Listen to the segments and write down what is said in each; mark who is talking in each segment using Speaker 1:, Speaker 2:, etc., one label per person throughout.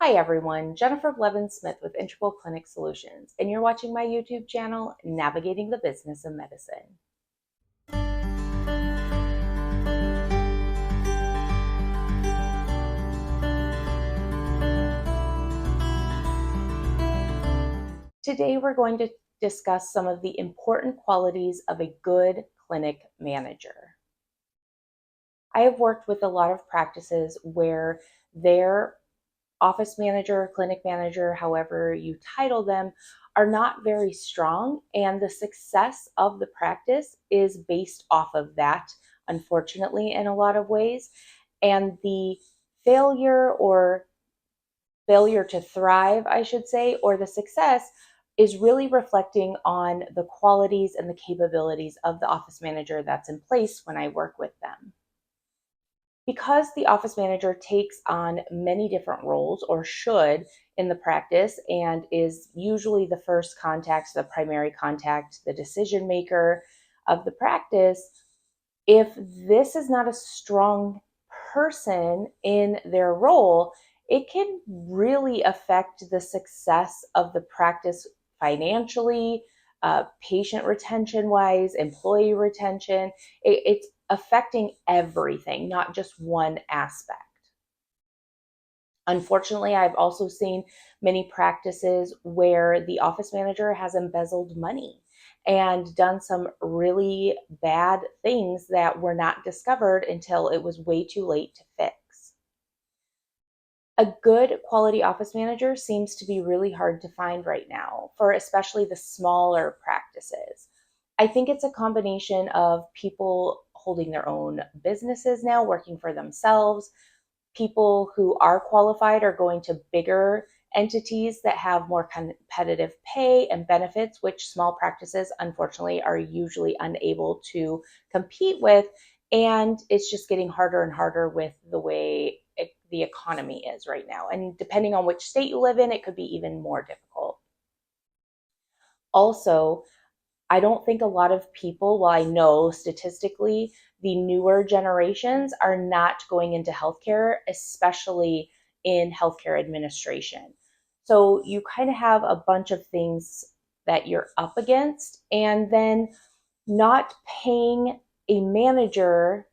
Speaker 1: Hi everyone, Jennifer Blevins-Smith with Integral Clinic Solutions, and you're watching my YouTube channel, Navigating the Business of Medicine. Today we're going to discuss some of the important qualities of a good clinic manager. I have worked with a lot of practices where their office manager, clinic manager, however you title them, are not very strong, and the success of the practice is based off of that, unfortunately, in a lot of ways. And the failure to thrive, I should say, or the success is really reflecting on the qualities and the capabilities of the office manager that's in place when I work with them. Because the office manager takes on many different roles, or should, in the practice, and is usually the first contact, the primary contact, the decision maker of the practice, if this is not a strong person in their role, it can really affect the success of the practice financially, patient retention wise, employee retention. It's affecting everything, not just one aspect. Unfortunately, I've also seen many practices where the office manager has embezzled money and done some really bad things that were not discovered until it was way too late to fix. A good quality office manager seems to be really hard to find right now, for especially the smaller practices. I think it's a combination of people holding their own businesses now, working for themselves. People who are qualified are going to bigger entities that have more competitive pay and benefits, which small practices, unfortunately, are usually unable to compete with. And it's just getting harder and harder with the way the economy is right now. And depending on which state you live in, it could be even more difficult. Also, I don't think a lot of people, well, I know statistically, the newer generations are not going into healthcare, especially in healthcare administration. So you kind of have a bunch of things that you're up against, and then not paying a manager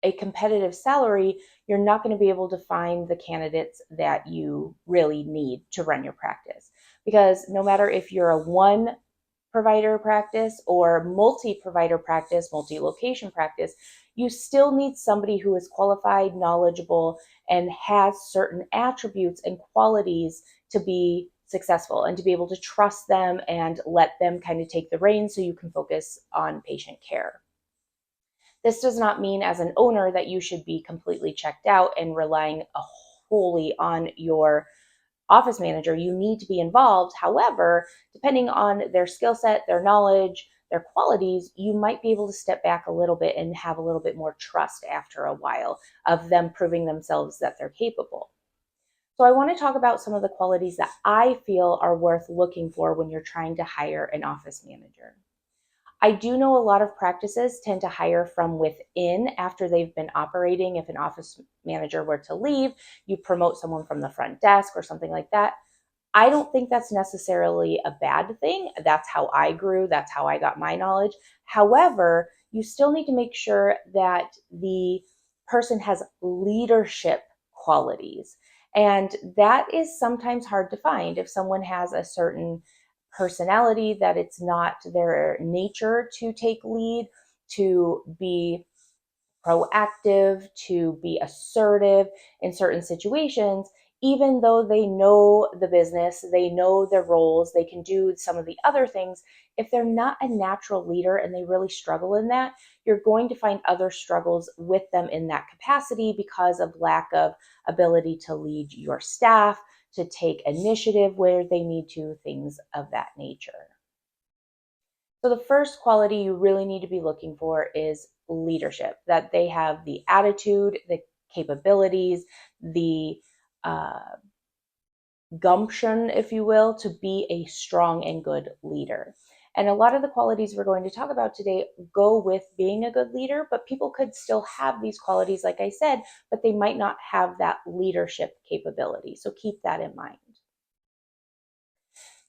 Speaker 1: a competitive salary, you're not going to be able to find the candidates that you really need to run your practice. Because no matter if you're a one provider practice or multi-provider practice, multi-location practice, you still need somebody who is qualified, knowledgeable, and has certain attributes and qualities to be successful and to be able to trust them and let them kind of take the reins so you can focus on patient care. This does not mean as an owner that you should be completely checked out and relying wholly on your office manager. You need to be involved. However, depending on their skill set, their knowledge, their qualities, you might be able to step back a little bit and have a little bit more trust after a while of them proving themselves that they're capable. So I want to talk about some of the qualities that I feel are worth looking for when you're trying to hire an office manager. I do know a lot of practices tend to hire from within after they've been operating. If an office manager were to leave, you promote someone from the front desk or something like that. I don't think that's necessarily a bad thing. That's how I grew. That's how I got my knowledge. However, you still need to make sure that the person has leadership qualities. And that is sometimes hard to find. If someone has a certain personality, that it's not their nature to take lead, to be proactive, to be assertive in certain situations, even though they know the business, they know their roles, they can do some of the other things. If they're not a natural leader and they really struggle in that, you're going to find other struggles with them in that capacity because of lack of ability to lead your staff, to take initiative where they need to, things of that nature. So the first quality you really need to be looking for is leadership, that they have the attitude, the capabilities, the gumption, if you will, to be a strong and good leader. And a lot of the qualities we're going to talk about today go with being a good leader, but people could still have these qualities, like I said, but they might not have that leadership capability. So keep that in mind.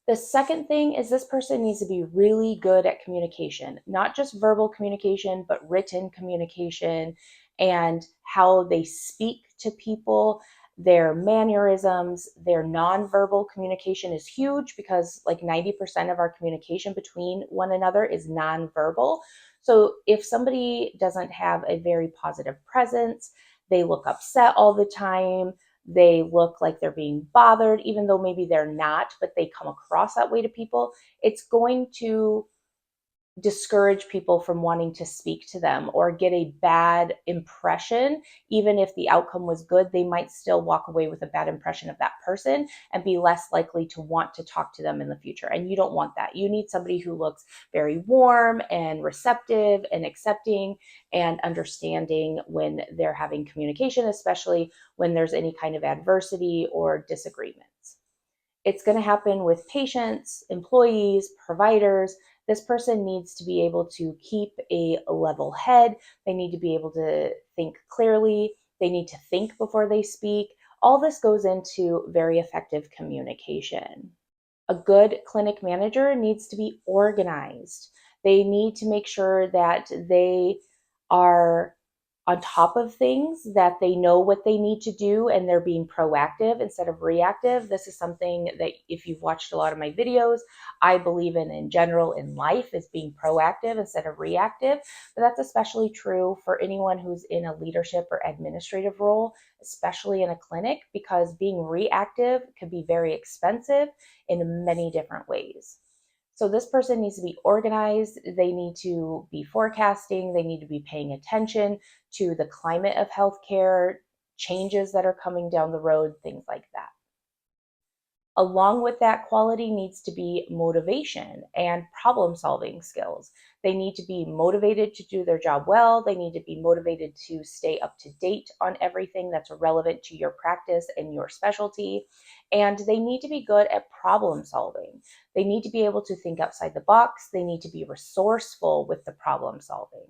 Speaker 1: The second thing is this person needs to be really good at communication, not just verbal communication, but written communication and how they speak to people, their mannerisms, their nonverbal communication is huge because like 90% of our communication between one another is nonverbal. So if somebody doesn't have a very positive presence, they look upset all the time, they look like they're being bothered, even though maybe they're not, but they come across that way to people, it's going to discourage people from wanting to speak to them or get a bad impression. Even if the outcome was good, they might still walk away with a bad impression of that person and be less likely to want to talk to them in the future. And you don't want that. You need somebody who looks very warm and receptive and accepting and understanding when they're having communication, especially when there's any kind of adversity or disagreements. It's going to happen with patients, employees, providers. This person needs to be able to keep a level head. They need to be able to think clearly. They need to think before they speak. All this goes into very effective communication. A good clinic manager needs to be organized. They need to make sure that they are on top of things, that they know what they need to do and they're being proactive instead of reactive. This is something that if you've watched a lot of my videos, I believe in general in life is being proactive instead of reactive. But that's especially true for anyone who's in a leadership or administrative role, especially in a clinic, because being reactive could be very expensive in many different ways. So this person needs to be organized. They need to be forecasting. They need to be paying attention to the climate of healthcare, changes that are coming down the road, things like that. Along with that quality needs to be motivation and problem solving skills. They need to be motivated to do their job well. They need to be motivated to stay up to date on everything that's relevant to your practice and your specialty. And they need to be good at problem solving. They need to be able to think outside the box. They need to be resourceful with the problem solving.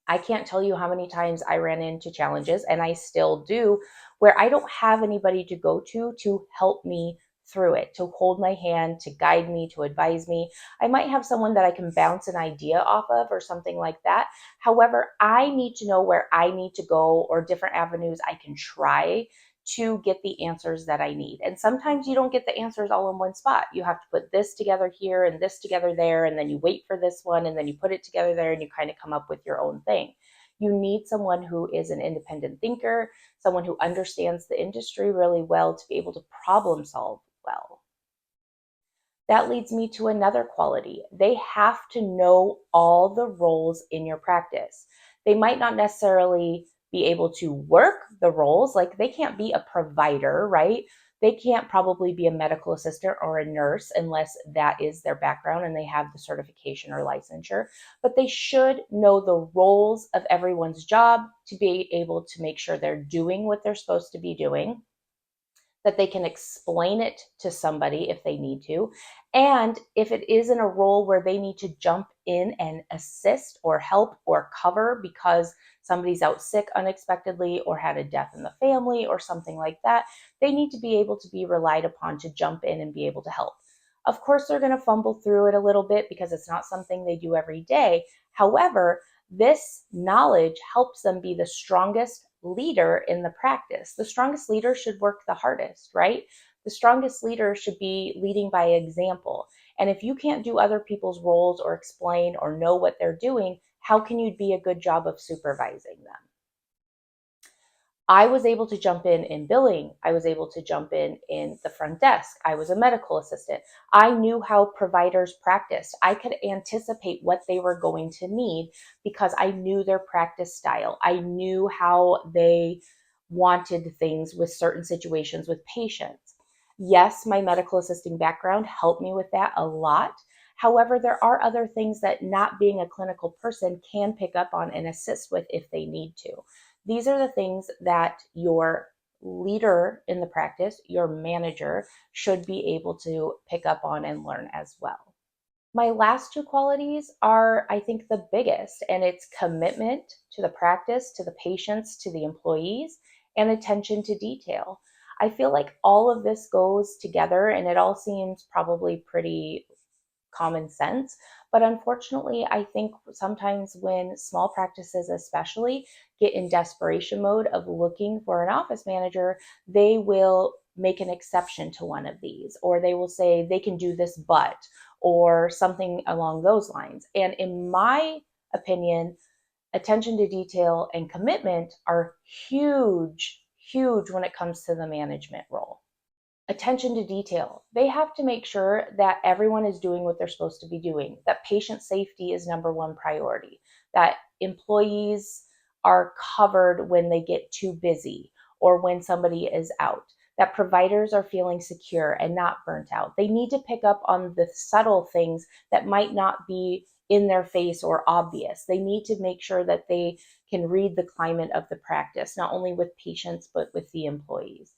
Speaker 1: I can't tell you how many times I ran into challenges, and I still do, where I don't have anybody to go to help me through it, to hold my hand, to guide me, to advise me. I might have someone that I can bounce an idea off of or something like that. However, I need to know where I need to go or different avenues I can try to get the answers that I need. And sometimes you don't get the answers all in one spot. You have to put this together here and this together there, and then you wait for this one, and then you put it together there, and you kind of come up with your own thing. You need someone who is an independent thinker, someone who understands the industry really well to be able to problem solve well. That leads me to another quality. They have to know all the roles in your practice. They might not necessarily be able to work the roles, like they can't be a provider, right? They can't probably be a medical assistant or a nurse unless that is their background and they have the certification or licensure. But they should know the roles of everyone's job to be able to make sure they're doing what they're supposed to be doing, that they can explain it to somebody if they need to. And if it is in a role where they need to jump in and assist or help or cover because somebody's out sick unexpectedly or had a death in the family or something like that, they need to be able to be relied upon to jump in and be able to help. Of course, they're going to fumble through it a little bit because it's not something they do every day. However, this knowledge helps them be the strongest leader in the practice. The strongest leader should work the hardest, right? The strongest leader should be leading by example. And if you can't do other people's roles or explain or know what they're doing, how can you be a good job of supervising them? I was able to jump in billing. I was able to jump in the front desk. I was a medical assistant. I knew how providers practiced. I could anticipate what they were going to need because I knew their practice style. I knew how they wanted things with certain situations with patients. Yes, my medical assisting background helped me with that a lot. However, there are other things that not being a clinical person can pick up on and assist with if they need to. These are the things that your leader in the practice, your manager, should be able to pick up on and learn as well. My last two qualities are, I think, the biggest, and it's commitment to the practice, to the patients, to the employees, and attention to detail. I feel like all of this goes together, and it all seems probably pretty common sense. But unfortunately, I think sometimes when small practices, especially, get in desperation mode of looking for an office manager, they will make an exception to one of these, or they will say they can do this, but, or something along those lines. And in my opinion, attention to detail and commitment are huge, huge when it comes to the management role. Attention to detail. They have to make sure that everyone is doing what they're supposed to be doing, that patient safety is number one priority, that employees are covered when they get too busy or when somebody is out, that providers are feeling secure and not burnt out. They need to pick up on the subtle things that might not be in their face or obvious. They need to make sure that they can read the climate of the practice, not only with patients, but with the employees.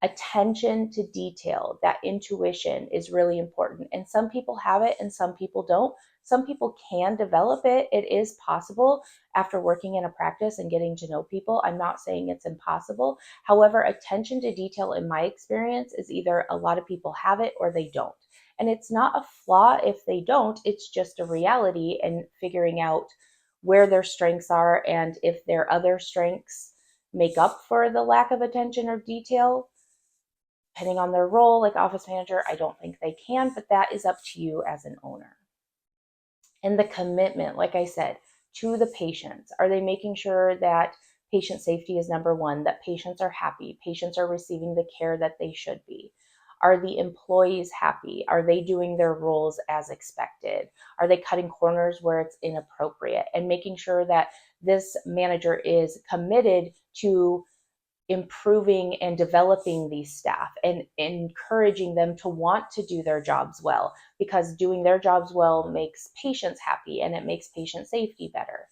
Speaker 1: Attention to detail, that intuition is really important. And some people have it and some people don't. Some people can develop it. It is possible after working in a practice and getting to know people. I'm not saying it's impossible. However, attention to detail, in my experience, is either a lot of people have it or they don't. And it's not a flaw if they don't, it's just a reality, and figuring out where their strengths are and if their other strengths make up for the lack of attention or detail. Depending on their role, like office manager, I don't think they can, but that is up to you as an owner. And the commitment, like I said, to the patients. Are they making sure that patient safety is number one, that patients are happy, patients are receiving the care that they should be? Are the employees happy? Are they doing their roles as expected? Are they cutting corners where it's inappropriate? And making sure that this manager is committed to improving and developing these staff and encouraging them to want to do their jobs well, because doing their jobs well makes patients happy and it makes patient safety better.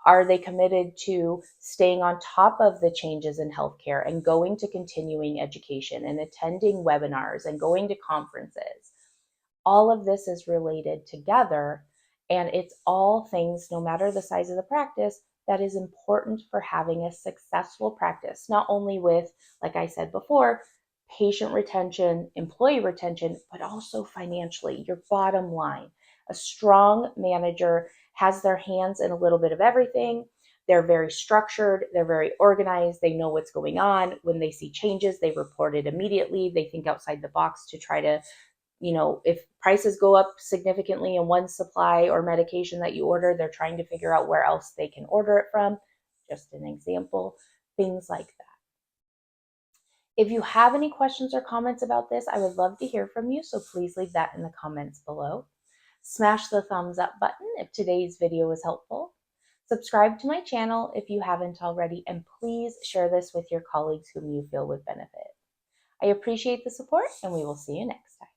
Speaker 1: Are they committed to staying on top of the changes in healthcare and going to continuing education and attending webinars and going to conferences? All of this is related together, and it's all things, no matter the size of the practice, that is important for having a successful practice, not only with, like I said before, patient retention, employee retention, but also financially, your bottom line. A strong manager has their hands in a little bit of everything. They're very structured, they're very organized, they know what's going on. When they see changes, they report it immediately. They think outside the box to try to, if prices go up significantly in one supply or medication that you order, they're trying to figure out where else they can order it from. Just an example, things like that. If you have any questions or comments about this, I would love to hear from you, so please leave that in the comments below. Smash the thumbs up button if today's video was helpful. Subscribe to my channel if you haven't already, and please share this with your colleagues whom you feel would benefit. I appreciate the support, and we will see you next time.